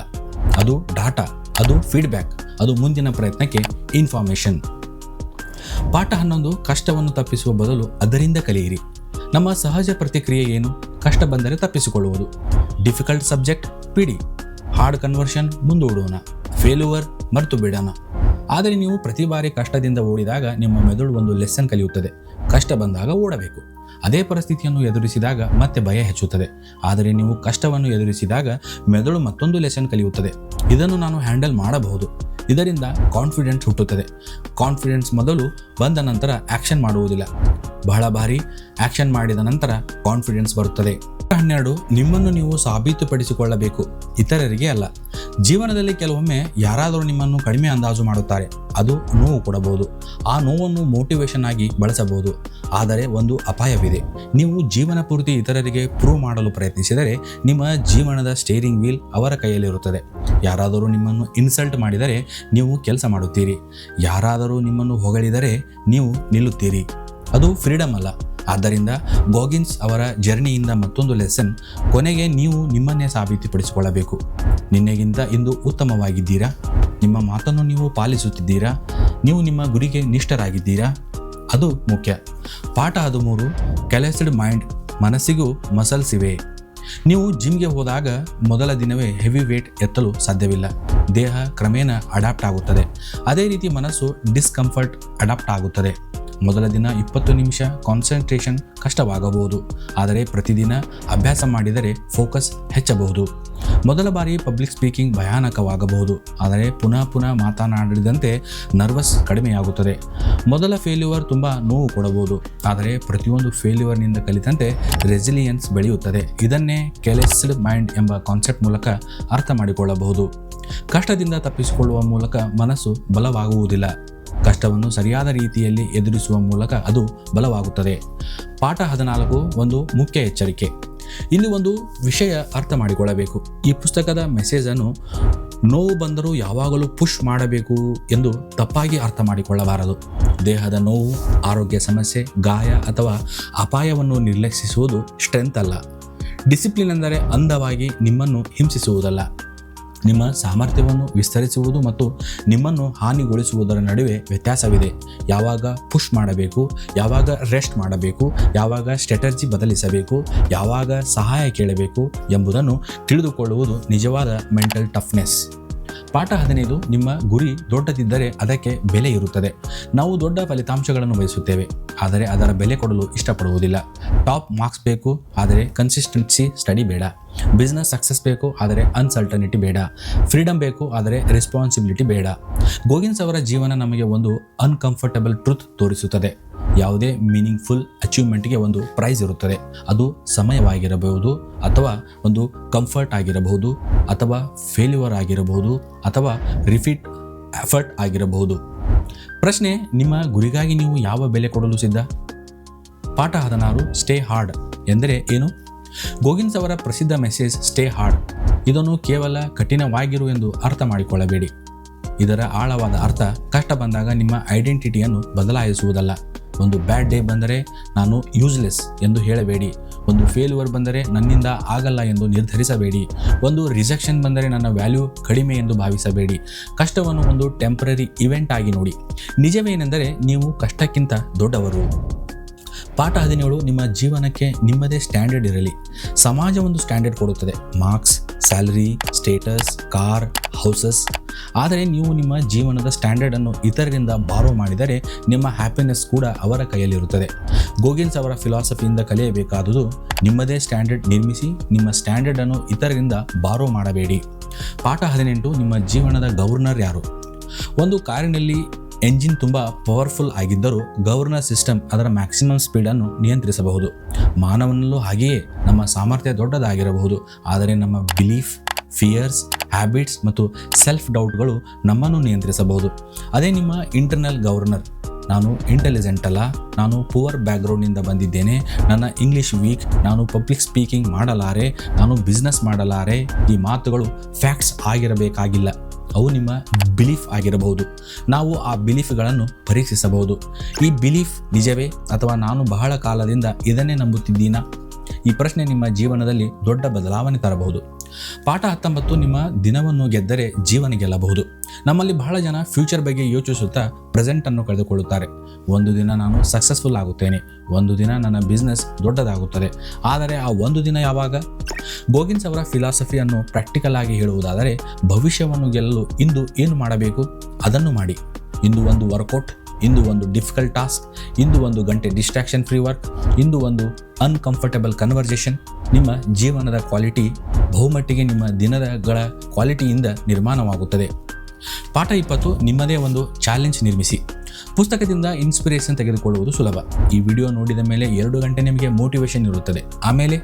ಅದು ಡಾಟಾ, ಅದು ಫೀಡ್ಬ್ಯಾಕ್, ಅದು ಮುಂದಿನ ಪ್ರಯತ್ನಕ್ಕೆ ಇನ್ಫಾರ್ಮೇಷನ್. ಪಾಠ 11 ಕಷ್ಟವನ್ನು ತಪ್ಪಿಸುವ ಬದಲು ಅದರಿಂದ ಕಲಿಯಿರಿ. ನಮ್ಮ ಸಹಜ ಪ್ರತಿಕ್ರಿಯೆ ಏನು? ಕಷ್ಟ ಬಂದರೆ ತಪ್ಪಿಸಿಕೊಳ್ಳುವುದು. ಡಿಫಿಕಲ್ಟ್ ಸಬ್ಜೆಕ್ಟ್ ಬಿಡಿ, ಹಾರ್ಡ್ ಕನ್ವರ್ಷನ್ ಮುಂದೂಡೋಣ, ಫೇಲ್ಯೂರ್ ಮರೆತು ಬಿಡೋಣ. ಆದರೆ ನೀವು ಪ್ರತಿ ಬಾರಿ ಕಷ್ಟದಿಂದ ಓಡಿದಾಗ ನಿಮ್ಮ ಮೆದುಳು ಒಂದು ಲೆಸನ್ ಕಲಿಯುತ್ತದೆ. ಕಷ್ಟ ಬಂದಾಗ ಓಡಬೇಕು. ಅದೇ ಪರಿಸ್ಥಿತಿಯನ್ನು ಎದುರಿಸಿದಾಗ ಮತ್ತೆ ಭಯ ಹೆಚ್ಚುತ್ತದೆ. ಆದರೆ ನೀವು ಕಷ್ಟವನ್ನು ಎದುರಿಸಿದಾಗ ಮೆದುಳು ಮತ್ತೊಂದು ಲೆಸನ್ ಕಲಿಯುತ್ತದೆ. ಇದನ್ನು ನಾನು ಹ್ಯಾಂಡಲ್ ಮಾಡಬಹುದು. ಇದರಿಂದ ಕಾನ್ಫಿಡೆನ್ಸ್ ಹುಟ್ಟುತ್ತದೆ. ಕಾನ್ಫಿಡೆನ್ಸ್ ಮೊದಲು ಬಂದ ನಂತರ ಆ್ಯಕ್ಷನ್ ಮಾಡುವುದಿಲ್ಲ, ಬಹಳ ಬಾರಿ ಆ್ಯಕ್ಷನ್ ಮಾಡಿದ ನಂತರ ಕಾನ್ಫಿಡೆನ್ಸ್ ಬರುತ್ತದೆ. 12 ನಿಮ್ಮನ್ನು ನೀವು ಸಾಬೀತುಪಡಿಸಿಕೊಳ್ಳಬೇಕು, ಇತರರಿಗೆ ಅಲ್ಲ. ಜೀವನದಲ್ಲಿ ಕೆಲವೊಮ್ಮೆ ಯಾರಾದರೂ ನಿಮ್ಮನ್ನು ಕಡಿಮೆ ಅಂದಾಜು ಮಾಡುತ್ತಾರೆ. ಅದು ನೋವು ಕೊಡಬಹುದು. ಆ ನೋವನ್ನು ಮೋಟಿವೇಶನ್ ಆಗಿ ಬಳಸಬಹುದು. ಆದರೆ ಒಂದು ಅಪಾಯವಿದೆ. ನೀವು ಜೀವನ ಪೂರ್ತಿ ಇತರರಿಗೆ ಪ್ರೂವ್ ಮಾಡಲು ಪ್ರಯತ್ನಿಸಿದರೆ ನಿಮ್ಮ ಜೀವನದ ಸ್ಟೇರಿಂಗ್ ವೀಲ್ ಅವರ ಕೈಯಲ್ಲಿರುತ್ತದೆ. ಯಾರಾದರೂ ನಿಮ್ಮನ್ನು ಇನ್ಸಲ್ಟ್ ಮಾಡಿದರೆ ನೀವು ಕೆಲಸ ಮಾಡುತ್ತೀರಿ. ಯಾರಾದರೂ ನಿಮ್ಮನ್ನು ಹೊಗಳಿದರೆ ನೀವು ನಿಲ್ಲುತ್ತೀರಿ. ಅದು ಫ್ರೀಡಮ್ ಅಲ್ಲ. ಆದ್ದರಿಂದ ಗೋಗಿನ್ಸ್ ಅವರ ಜರ್ನಿಯಿಂದ ಮತ್ತೊಂದು ಲೆಸನ್: ಕೊನೆಗೆ ನೀವು ನಿಮ್ಮನ್ನೇ ಸಾಬೀತುಪಡಿಸಿಕೊಳ್ಳಬೇಕು. ನಿನ್ನೆಗಿಂತ ಇಂದು ಉತ್ತಮವಾಗಿದ್ದೀರಾ? ನಿಮ್ಮ ಮಾತನ್ನು ನೀವು ಪಾಲಿಸುತ್ತಿದ್ದೀರಾ? ನೀವು ನಿಮ್ಮ ಗುರಿಗೆ ನಿಷ್ಠರಾಗಿದ್ದೀರಾ? ಅದು ಮುಖ್ಯ. ಪಾಠ 13: ಕ್ಯಾಲೆಸ್ಡ್ ಮೈಂಡ್. ಮನಸ್ಸಿಗೂ ಮಸಲ್ಸ್ ಇವೆ. ನೀವು ಜಿಮ್ಗೆ ಹೋದಾಗ ಮೊದಲ ದಿನವೇ ಹೆವಿ ವೇಟ್ ಎತ್ತಲು ಸಾಧ್ಯವಿಲ್ಲ. ದೇಹ ಕ್ರಮೇಣ ಅಡಾಪ್ಟ್ ಆಗುತ್ತದೆ. ಅದೇ ರೀತಿ ಮನಸ್ಸು ಡಿಸ್ಕಂಫರ್ಟ್ ಅಡಾಪ್ಟ್ ಆಗುತ್ತದೆ. ಮೊದಲ ದಿನ 20 ನಿಮಿಷ ಕಾನ್ಸಂಟ್ರೇಷನ್ ಕಷ್ಟವಾಗಬಹುದು, ಆದರೆ ಪ್ರತಿದಿನ ಅಭ್ಯಾಸ ಮಾಡಿದರೆ ಫೋಕಸ್ ಹೆಚ್ಚಬಹುದು. ಮೊದಲ ಬಾರಿ ಪಬ್ಲಿಕ್ ಸ್ಪೀಕಿಂಗ್ ಭಯಾನಕವಾಗಬಹುದು, ಆದರೆ ಪುನಃ ಮಾತನಾಡಿದಂತೆ ನರ್ವಸ್ ಕಡಿಮೆಯಾಗುತ್ತದೆ. ಮೊದಲ ಫೇಲ್ಯೂರ್ ತುಂಬ ನೋವು ಕೊಡಬಹುದು, ಆದರೆ ಪ್ರತಿಯೊಂದು ಫೇಲ್ಯೂರ್ನಿಂದ ಕಲಿತಂತೆ ರೆಸಿಲಿಯನ್ಸ್ ಬೆಳೆಯುತ್ತದೆ. ಇದನ್ನೇ ಕ್ಯಾಲೆಸ್ಡ್ ಮೈಂಡ್ ಎಂಬ ಕಾನ್ಸೆಪ್ಟ್ ಮೂಲಕ ಅರ್ಥ ಮಾಡಿಕೊಳ್ಳಬಹುದು. ಕಷ್ಟದಿಂದ ತಪ್ಪಿಸಿಕೊಳ್ಳುವ ಮೂಲಕ ಮನಸ್ಸು ಬಲವಾಗುವುದಿಲ್ಲ. ಕಷ್ಟವನ್ನು ಸರಿಯಾದ ರೀತಿಯಲ್ಲಿ ಎದುರಿಸುವ ಮೂಲಕ ಅದು ಬಲವಾಗುತ್ತದೆ. ಪಾಠ 14: ಒಂದು ಮುಖ್ಯ ಎಚ್ಚರಿಕೆ. ಇಲ್ಲಿ ಒಂದು ವಿಷಯ ಅರ್ಥ ಮಾಡಿಕೊಳ್ಳಬೇಕು. ಈ ಪುಸ್ತಕದ ಮೆಸೇಜನ್ನು ನೋವು ಬಂದರೂ ಯಾವಾಗಲೂ ಪುಷ್ ಮಾಡಬೇಕು ಎಂದು ತಪ್ಪಾಗಿ ಅರ್ಥ ಮಾಡಿಕೊಳ್ಳಬಾರದು. ದೇಹದ ನೋವು, ಆರೋಗ್ಯ ಸಮಸ್ಯೆ, ಗಾಯ ಅಥವಾ ಅಪಾಯವನ್ನು ನಿರ್ಲಕ್ಷಿಸುವುದು ಸ್ಟ್ರೆಂತ್ ಅಲ್ಲ. ಡಿಸಿಪ್ಲಿನ್ ಎಂದರೆ ಅಂದವಾಗಿ ನಿಮ್ಮನ್ನು ಹಿಂಸಿಸುವುದಲ್ಲ. ನಿಮ್ಮ ಸಾಮರ್ಥ್ಯವನ್ನು ವಿಸ್ತರಿಸುವುದು ಮತ್ತು ನಿಮ್ಮನ್ನು ಹಾನಿಗೊಳಿಸುವುದರ ನಡುವೆ ವ್ಯತ್ಯಾಸವಿದೆ. ಯಾವಾಗ ಪುಷ್ ಮಾಡಬೇಕು, ಯಾವಾಗ ರೆಸ್ಟ್ ಮಾಡಬೇಕು, ಯಾವಾಗ ಸ್ಟ್ರಾಟಜಿ ಬದಲಿಸಬೇಕು, ಯಾವಾಗ ಸಹಾಯ ಕೇಳಬೇಕು ಎಂಬುದನ್ನು ತಿಳಿದುಕೊಳ್ಳುವುದು ನಿಜವಾದ ಮೆಂಟಲ್ ಟಫ್ನೆಸ್. ಪಾಠ 15: ನಿಮ್ಮ ಗುರಿ ದೊಡ್ಡದಿದ್ದರೆ ಅದಕ್ಕೆ ಬೆಲೆ ಇರುತ್ತದೆ. ನಾವು ದೊಡ್ಡ ಫಲಿತಾಂಶಗಳನ್ನು ಬಯಸುತ್ತೇವೆ, ಆದರೆ ಅದರ ಬೆಲೆ ಕೊಡಲು ಇಷ್ಟಪಡುವುದಿಲ್ಲ. ಟಾಪ್ ಮಾರ್ಕ್ಸ್ ಬೇಕು, ಆದರೆ ಕನ್ಸಿಸ್ಟೆನ್ಸಿ ಸ್ಟಡಿ ಬೇಡ. ಬಿಸ್ನೆಸ್ ಸಕ್ಸಸ್ ಬೇಕು, ಆದರೆ ಅನ್ಸರ್ಟನಿಟಿ ಬೇಡ. ಫ್ರೀಡಮ್ ಬೇಕು, ಆದರೆ ರೆಸ್ಪಾನ್ಸಿಬಿಲಿಟಿ ಬೇಡ. ಗೋಗಿನ್ಸ್ ಅವರ ಜೀವನ ನಮಗೆ ಒಂದು ಅನ್ಕಂಫರ್ಟಬಲ್ ಟ್ರುತ್ ತೋರಿಸುತ್ತದೆ. ಯಾವುದೇ ಮೀನಿಂಗ್ಫುಲ್ ಅಚೀವ್ಮೆಂಟ್ಗೆ ಒಂದು ಪ್ರೈಸ್ ಇರುತ್ತದೆ. ಅದು ಸಮಯವಾಗಿರಬಹುದು, ಅಥವಾ ಒಂದು ಕಂಫರ್ಟ್ ಆಗಿರಬಹುದು, ಅಥವಾ ಫೇಲ್ಯೂರ್ ಆಗಿರಬಹುದು, ಅಥವಾ ರಿಪೀಟ್ ಎಫರ್ಟ್ ಆಗಿರಬಹುದು. ಪ್ರಶ್ನೆ: ನಿಮ್ಮ ಗುರಿಗಾಗಿ ನೀವು ಯಾವ ಬೆಲೆ ಕೊಡಲು ಸಿದ್ಧ? ಪಾಠ 16: ಸ್ಟೇ ಹಾರ್ಡ್ ಎಂದರೆ ಏನು? ಗೋಗಿನ್ಸ್ ಅವರ ಪ್ರಸಿದ್ಧ ಮೆಸೇಜ್ ಸ್ಟೇ ಹಾರ್ಡ್. ಇದನ್ನು ಕೇವಲ ಕಠಿಣವಾಗಿರು ಎಂದು ಅರ್ಥ ಮಾಡಿಕೊಳ್ಳಬೇಡಿ. ಇದರ ಆಳವಾದ ಅರ್ಥ ಕಷ್ಟ ಬಂದಾಗ ನಿಮ್ಮ ಐಡೆಂಟಿಟಿಯನ್ನು ಬದಲಾಯಿಸುವುದಲ್ಲ. ಒಂದು ಬ್ಯಾಡ್ ಡೇ ಬಂದರೆ ನಾನು ಯೂಸ್ಲೆಸ್ ಎಂದು ಹೇಳಬೇಡಿ. ಒಂದು ಫೇಲ್ಯೂರ್ ಬಂದರೆ ನನ್ನಿಂದ ಆಗಲ್ಲ ಎಂದು ನಿರ್ಧರಿಸಬೇಡಿ. ಒಂದು ರಿಜೆಕ್ಷನ್ ಬಂದರೆ ನನ್ನ ವ್ಯಾಲ್ಯೂ ಕಡಿಮೆ ಎಂದು ಭಾವಿಸಬೇಡಿ. ಕಷ್ಟವನ್ನು ಒಂದು ಟೆಂಪರರಿ ಇವೆಂಟ್ ಆಗಿ ನೋಡಿ. ನಿಜವೇನೆಂದರೆ ನೀವು ಕಷ್ಟಕ್ಕಿಂತ ದೊಡ್ಡವರು. ಪಾಠ 17: ನಿಮ್ಮ ಜೀವನಕ್ಕೆ ನಿಮ್ಮದೇ ಸ್ಟ್ಯಾಂಡರ್ಡ್ ಇರಲಿ. ಸಮಾಜ ಒಂದು ಸ್ಟ್ಯಾಂಡರ್ಡ್ ಕೊಡುತ್ತದೆ: marks, salary, status, car, houses. ಆದರೆ ನೀವು ನಿಮ್ಮ ಜೀವನದ ಸ್ಟ್ಯಾಂಡರ್ಡನ್ನು ಇತರರಿಂದ ಬಾರೋ ಮಾಡಿದರೆ ನಿಮ್ಮ ಹ್ಯಾಪಿನೆಸ್ ಕೂಡ ಅವರ ಕೈಯಲ್ಲಿರುತ್ತದೆ. ಗೋಗಿನ್ಸ್ ಅವರ ಫಿಲಾಸಫಿಯಿಂದ ಕಲಿಯಬೇಕಾದುದು: ನಿಮ್ಮದೇ ಸ್ಟ್ಯಾಂಡರ್ಡ್ ನಿರ್ಮಿಸಿ. ನಿಮ್ಮ ಸ್ಟ್ಯಾಂಡರ್ಡನ್ನು ಇತರರಿಂದ ಬಾರೋ ಮಾಡಬೇಡಿ. ಪಾಠ 18: ನಿಮ್ಮ ಜೀವನದ ಗವರ್ನರ್ ಯಾರು? ಒಂದು ಕಾರಿನಲ್ಲಿ ಎಂಜಿನ್ ತುಂಬ ಪವರ್ಫುಲ್ ಆಗಿದ್ದರೂ ಗವರ್ನರ್ ಸಿಸ್ಟಮ್ ಅದರ ಮ್ಯಾಕ್ಸಿಮಮ್ ಸ್ಪೀಡನ್ನು ನಿಯಂತ್ರಿಸಬಹುದು. ಮಾನವನಲ್ಲೂ ಹಾಗೆಯೇ ನಮ್ಮ ಸಾಮರ್ಥ್ಯ ದೊಡ್ಡದಾಗಿರಬಹುದು, ಆದರೆ ನಮ್ಮ ಬಿಲೀಫ್, ಫಿಯರ್ಸ್, ಹ್ಯಾಬಿಟ್ಸ್ ಮತ್ತು ಸೆಲ್ಫ್ ಡೌಟ್ಗಳು ನಮ್ಮನ್ನು ನಿಯಂತ್ರಿಸಬಹುದು. ಅದೇ ನಿಮ್ಮ ಇಂಟರ್ನಲ್ ಗವರ್ನರ್. ನಾನು ಇಂಟೆಲಿಜೆಂಟ್ ಅಲ್ಲ, ನಾನು ಪುವರ್ ಬ್ಯಾಕ್ಗ್ರೌಂಡ್ನಿಂದ ಬಂದಿದ್ದೇನೆ, ನನ್ನ ಇಂಗ್ಲೀಷ್ ವೀಕ್, ನಾನು ಪಬ್ಲಿಕ್ ಸ್ಪೀಕಿಂಗ್ ಮಾಡಲಾರೆ, ನಾನು ಬಿಸ್ನೆಸ್ ಮಾಡಲಾರೆ. ಈ ಮಾತುಗಳು ಫ್ಯಾಕ್ಟ್ಸ್ ಆಗಿರಬೇಕಾಗಿಲ್ಲ, ಅವು ನಿಮ್ಮ ಬಿಲೀಫ್ ಆಗಿರಬಹುದು. ನಾವು ಆ ಬಿಲೀಫ್ಗಳನ್ನು ಪರೀಕ್ಷಿಸಬಹುದು. ಈ ಬಿಲೀಫ್ ನಿಜವೇ, ಅಥವಾ ನಾನು ಬಹಳ ಕಾಲದಿಂದ ಇದನ್ನೇ ನಂಬುತ್ತಿದ್ದೀನಾ? ಈ ಪ್ರಶ್ನೆ ನಿಮ್ಮ ಜೀವನದಲ್ಲಿ ದೊಡ್ಡ ಬದಲಾವಣೆ ತರಬಹುದು. ಪಾಠ 19: ನಿಮ್ಮ ದಿನವನ್ನು ಗೆದ್ದರೆ ಜೀವನ ಗೆಲ್ಲಬಹುದು. ನಮ್ಮಲ್ಲಿ ಬಹಳ ಜನ ಫ್ಯೂಚರ್ ಬಗ್ಗೆ ಯೋಚಿಸುತ್ತಾ ಪ್ರೆಸೆಂಟನ್ನು ಕಳೆದುಕೊಳ್ಳುತ್ತಾರೆ. ಒಂದು ದಿನ ನಾನು ಸಕ್ಸಸ್ಫುಲ್ ಆಗುತ್ತೇನೆ, ಒಂದು ದಿನ ನನ್ನ ಬಿಸ್ನೆಸ್ ದೊಡ್ಡದಾಗುತ್ತದೆ. ಆದರೆ ಆ ಒಂದು ದಿನ ಯಾವಾಗ? ಗೋಗಿನ್ಸ್ ಅವರ ಫಿಲಾಸಫಿಯನ್ನು ಪ್ರಾಕ್ಟಿಕಲ್ ಆಗಿ ಹೇಳುವುದಾದರೆ, ಭವಿಷ್ಯವನ್ನು ಗೆಲ್ಲಲು ಇಂದು ಏನು ಮಾಡಬೇಕು ಅದನ್ನು ಮಾಡಿ. ಇಂದು ಒಂದು ವರ್ಕೌಟ್, ಇಂದು ಒಂದು ಡಿಫಿಕಲ್ಟ್ ಟಾಸ್ಕ್, ಇಂದು 1 ಗಂಟೆ ಡಿಸ್ಟ್ರಾಕ್ಷನ್ ಫ್ರೀ ವರ್ಕ್, ಇಂದು ಒಂದು ಅನ್ಕಂಫರ್ಟಬಲ್ ಕನ್ವರ್ಸೇಷನ್. ನಿಮ್ಮ ಜೀವನದ ಕ್ವಾಲಿಟಿ ಬಹುಮಟ್ಟಿಗೆ ನಿಮ್ಮ ದಿನಗಳ ಕ್ವಾಲಿಟಿಯಿಂದ ನಿರ್ಮಾಣವಾಗುತ್ತದೆ. ಪಾಠ 20: ನಿಮ್ಮದೇ ಒಂದು ಚಾಲೆಂಜ್ ನಿರ್ಮಿಸಿ. ಪುಸ್ತಕದಿಂದ ಇನ್ಸ್ಪಿರೇಷನ್ ತೆಗೆದುಕೊಳ್ಳುವುದು ಸುಲಭ. ಈ ವಿಡಿಯೋ ನೋಡಿದ ಮೇಲೆ 2 ಗಂಟೆ ನಿಮಗೆ ಮೋಟಿವೇಶನ್ ಇರುತ್ತದೆ. ಆಮೇಲೆ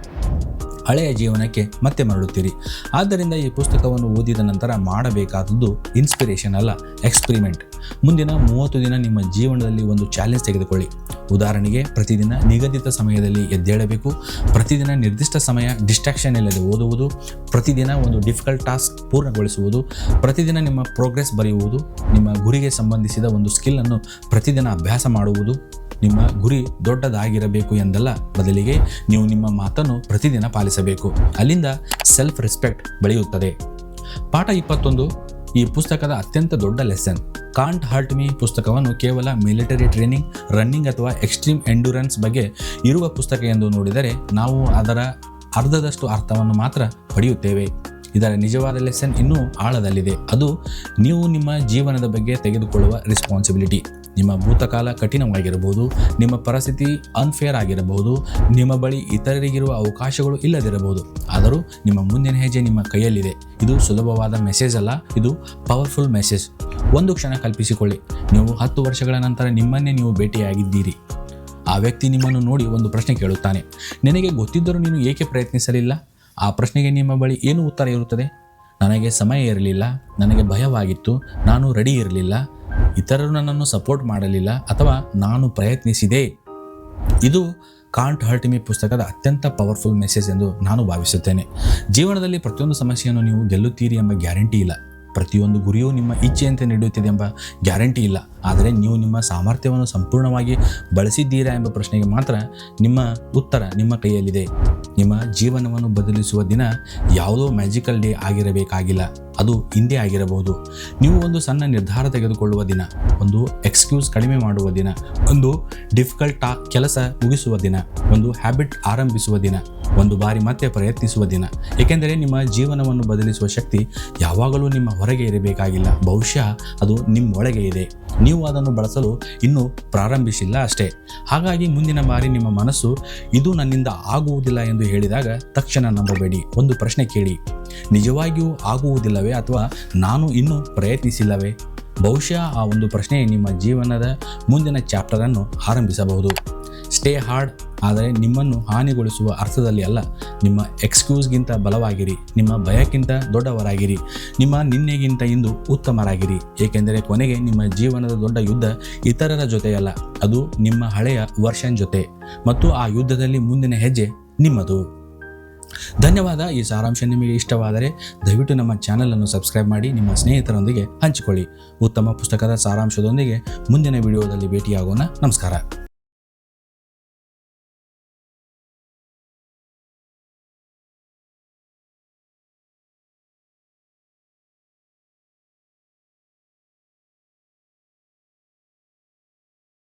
ಹಳೆಯ ಜೀವನಕ್ಕೆ ಮತ್ತೆ ಮರಳುತ್ತೀರಿ. ಆದ್ದರಿಂದ ಈ ಪುಸ್ತಕವನ್ನು ಓದಿದ ನಂತರ ಮಾಡಬೇಕಾದದ್ದು ಇನ್ಸ್ಪಿರೇಷನ್ ಅಲ್ಲ, ಎಕ್ಸ್ಪೆರಿಮೆಂಟ್. ಮುಂದಿನ 30 ದಿನ ನಿಮ್ಮ ಜೀವನದಲ್ಲಿ ಒಂದು ಚಾಲೆಂಜ್ ತೆಗೆದುಕೊಳ್ಳಿ. ಉದಾಹರಣೆಗೆ, ಪ್ರತಿದಿನ ನಿಗದಿತ ಸಮಯದಲ್ಲಿ ಎದ್ದೇಳಬೇಕು, ಪ್ರತಿದಿನ ನಿರ್ದಿಷ್ಟ ಸಮಯ ಡಿಸ್ಟ್ರಾಕ್ಷನ್ ಇಲ್ಲದೆ ಓದುವುದು, ಪ್ರತಿದಿನ ಒಂದು ಡಿಫಿಕಲ್ಟ್ ಟಾಸ್ಕ್ ಪೂರ್ಣಗೊಳಿಸುವುದು, ಪ್ರತಿದಿನ ನಿಮ್ಮ ಪ್ರೋಗ್ರೆಸ್ ಬರೆಯುವುದು, ನಿಮ್ಮ ಗುರಿಗೆ ಸಂಬಂಧಿಸಿದ ಒಂದು ಸ್ಕಿಲ್ಲನ್ನು ಪ್ರತಿದಿನ ಅಭ್ಯಾಸ ಮಾಡುವುದು. ನಿಮ್ಮ ಗುರಿ ದೊಡ್ಡದಾಗಿರಬೇಕು ಎಂದಲ್ಲ, ಬದಲಿಗೆ ನೀವು ನಿಮ್ಮ ಮಾತನ್ನು ಪ್ರತಿದಿನ ಪಾಲಿಸಬೇಕು. ಅಲ್ಲಿಂದ ಸೆಲ್ಫ್ ರೆಸ್ಪೆಕ್ಟ್ ಬೆಳೆಯುತ್ತದೆ. ಪಾಠ 21. ಈ ಪುಸ್ತಕದ ಅತ್ಯಂತ ದೊಡ್ಡ ಲೆಸನ್. ಕಾಂಟ್ ಹರ್ಟ್ ಮೀ ಪುಸ್ತಕವನ್ನು ಕೇವಲ ಮಿಲಿಟರಿ ಟ್ರೈನಿಂಗ್, ರನ್ನಿಂಗ್ ಅಥವಾ ಎಕ್ಸ್ಟ್ರೀಮ್ ಎಂಡ್ಯೂರೆನ್ಸ್ ಬಗ್ಗೆ ಇರುವ ಪುಸ್ತಕ ಎಂದು ನೋಡಿದರೆ ನಾವು ಅದರ ಅರ್ಧದಷ್ಟು ಅರ್ಥವನ್ನು ಮಾತ್ರ ಪಡೆಯುತ್ತೇವೆ. ಇದರ ನಿಜವಾದ ಲೆಸನ್ ಇನ್ನೂ ಆಳದಲ್ಲಿದೆ. ಅದು ನೀವು ನಿಮ್ಮ ಜೀವನದ ಬಗ್ಗೆ ತೆಗೆದುಕೊಳ್ಳುವ ರೆಸ್ಪಾನ್ಸಿಬಿಲಿಟಿ. ನಿಮ್ಮ ಭೂತಕಾಲ ಕಠಿಣವಾಗಿರಬಹುದು, ನಿಮ್ಮ ಪರಿಸ್ಥಿತಿ ಅನ್ಫೇರ್ ಆಗಿರಬಹುದು, ನಿಮ್ಮ ಬಳಿ ಇತರರಿಗಿರುವ ಅವಕಾಶಗಳು ಇಲ್ಲದಿರಬಹುದು. ಆದರೂ ನಿಮ್ಮ ಮುಂದಿನ ಹೆಜ್ಜೆ ನಿಮ್ಮ ಕೈಯಲ್ಲಿದೆ. ಇದು ಸುಲಭವಾದ ಮೆಸೇಜ್ ಅಲ್ಲ, ಇದು ಪವರ್ಫುಲ್ ಮೆಸೇಜ್. ಒಂದು ಕ್ಷಣ ಕಲ್ಪಿಸಿಕೊಳ್ಳಿ, ನೀವು 10 ವರ್ಷಗಳ ನಂತರ ನಿಮ್ಮನ್ನೇ ನೀವು ಭೇಟಿಯಾಗಿದ್ದೀರಿ. ಆ ವ್ಯಕ್ತಿ ನಿಮ್ಮನ್ನು ನೋಡಿ ಒಂದು ಪ್ರಶ್ನೆ ಕೇಳುತ್ತಾನೆ, ನಿನಗೆ ಗೊತ್ತಿದ್ದರೂ ನೀನು ಏಕೆ ಪ್ರಯತ್ನಿಸಲಿಲ್ಲ? ಆ ಪ್ರಶ್ನೆಗೆ ನಿಮ್ಮ ಬಳಿ ಏನು ಉತ್ತರ ಇರುತ್ತದೆ? ನನಗೆ ಸಮಯ ಇರಲಿಲ್ಲ, ನನಗೆ ಭಯವಾಗಿತ್ತು, ನಾನು ರೆಡಿ ಇರಲಿಲ್ಲ, ಇತರರು ನನ್ನನ್ನು ಸಪೋರ್ಟ್ ಮಾಡಲಿಲ್ಲ, ಅಥವಾ ನಾನು ಪ್ರಯತ್ನಿಸಿದೆ. ಇದು ಕಾಂಟ್ ಹರ್ಟ್ ಮೀ ಪುಸ್ತಕದ ಅತ್ಯಂತ ಪವರ್ಫುಲ್ ಮೆಸೇಜ್ ಎಂದು ನಾನು ಭಾವಿಸುತ್ತೇನೆ. ಜೀವನದಲ್ಲಿ ಪ್ರತಿಯೊಂದು ಸಮಸ್ಯೆಯನ್ನು ನೀವು ಗೆಲ್ಲುತ್ತೀರಿ ಎಂಬ ಗ್ಯಾರಂಟಿ ಇಲ್ಲ. ಪ್ರತಿಯೊಂದು ಗುರಿಯೂ ನಿಮ್ಮ ಇಚ್ಛೆಯಂತೆ ನಡೆಯುತ್ತಿದೆ ಎಂಬ ಗ್ಯಾರಂಟಿ ಇಲ್ಲ. ಆದರೆ ನೀವು ನಿಮ್ಮ ಸಾಮರ್ಥ್ಯವನ್ನು ಸಂಪೂರ್ಣವಾಗಿ ಬಳಸಿದ್ದೀರಾ ಎಂಬ ಪ್ರಶ್ನೆಗೆ ಮಾತ್ರ ನಿಮ್ಮ ಉತ್ತರ ನಿಮ್ಮ ಕೈಯಲ್ಲಿದೆ. ನಿಮ್ಮ ಜೀವನವನ್ನು ಬದಲಿಸುವ ದಿನ ಯಾವುದೋ ಮ್ಯಾಜಿಕಲ್ ಡೇ ಆಗಿರಬೇಕಾಗಿಲ್ಲ, ಅದು ಇಂದೇ ಆಗಿರಬಹುದು. ನೀವು ಒಂದು ಸಣ್ಣ ನಿರ್ಧಾರ ತೆಗೆದುಕೊಳ್ಳುವ ದಿನ, ಒಂದು ಎಕ್ಸ್ಕ್ಯೂಸ್ ಕಡಿಮೆ ಮಾಡುವ ದಿನ, ಒಂದು ಡಿಫಿಕಲ್ಟ್ ಕೆಲಸ ಮುಗಿಸುವ ದಿನ, ಒಂದು ಹ್ಯಾಬಿಟ್ ಆರಂಭಿಸುವ ದಿನ, ಒಂದು ಬಾರಿ ಮತ್ತೆ ಪ್ರಯತ್ನಿಸುವ ದಿನ. ಏಕೆಂದರೆ ನಿಮ್ಮ ಜೀವನವನ್ನು ಬದಲಿಸುವ ಶಕ್ತಿ ಯಾವಾಗಲೂ ನಿಮ್ಮ ಹೊರಗೆ ಇರಬೇಕಾಗಿಲ್ಲ, ಬಹುಶಃ ಅದು ನಿಮ್ಮೊಳಗೆ ಇದೆ. ನೀವು ಅದನ್ನು ಬಳಸಲು ಇನ್ನೂ ಪ್ರಾರಂಭಿಸಿಲ್ಲ ಅಷ್ಟೇ. ಹಾಗಾಗಿ ಮುಂದಿನ ಬಾರಿ ನಿಮ್ಮ ಮನಸ್ಸು ಇದು ನನ್ನಿಂದ ಆಗುವುದಿಲ್ಲ ಎಂದು ಹೇಳಿದಾಗ ತಕ್ಷಣ ನಂಬಬೇಡಿ. ಒಂದು ಪ್ರಶ್ನೆ ಕೇಳಿ, ನಿಜವಾಗಿಯೂ ಆಗುವುದಿಲ್ಲವೇ ಅಥವಾ ನಾನು ಇನ್ನೂ ಪ್ರಯತ್ನಿಸಿಲ್ಲವೇ? ಬಹುಶಃ ಆ ಒಂದು ಪ್ರಶ್ನೆ ನಿಮ್ಮ ಜೀವನದ ಮುಂದಿನ ಚಾಪ್ಟರನ್ನು ಆರಂಭಿಸಬಹುದು. ಸ್ಟೇ ಹಾರ್ಡ್, ಆದರೆ ನಿಮ್ಮನ್ನು ಹಾನಿಗೊಳಿಸುವ ಅರ್ಥದಲ್ಲಿ ಅಲ್ಲ. ನಿಮ್ಮ ಎಕ್ಸ್ಕ್ಯೂಸ್ಗಿಂತ ಬಲವಾಗಿರಿ, ನಿಮ್ಮ ಭಯಕ್ಕಿಂತ ದೊಡ್ಡವರಾಗಿರಿ, ನಿಮ್ಮ ನಿನ್ನೆಗಿಂತ ಇಂದು ಉತ್ತಮರಾಗಿರಿ. ಏಕೆಂದರೆ ಕೊನೆಗೆ ನಿಮ್ಮ ಜೀವನದ ದೊಡ್ಡ ಯುದ್ಧ ಇತರರ ಜೊತೆಯಲ್ಲ, ಅದು ನಿಮ್ಮ ಹಳೆಯ ವರ್ಷನ್ ಜೊತೆ. ಮತ್ತು ಆ ಯುದ್ಧದಲ್ಲಿ ಮುಂದಿನ ಹೆಜ್ಜೆ ನಿಮ್ಮದು. ಧನ್ಯವಾದ. ಈ ಸಾರಾಂಶ ನಿಮಗೆ ಇಷ್ಟವಾದರೆ ದಯವಿಟ್ಟು ನಮ್ಮ ಚಾನಲನ್ನು ಸಬ್ಸ್ಕ್ರೈಬ್ ಮಾಡಿ, ನಿಮ್ಮ ಸ್ನೇಹಿತರೊಂದಿಗೆ ಹಂಚಿಕೊಳ್ಳಿ. ಉತ್ತಮ ಪುಸ್ತಕದ ಸಾರಾಂಶದೊಂದಿಗೆ ಮುಂದಿನ ವಿಡಿಯೋದಲ್ಲಿ ಭೇಟಿಯಾಗೋಣ. ನಮಸ್ಕಾರ.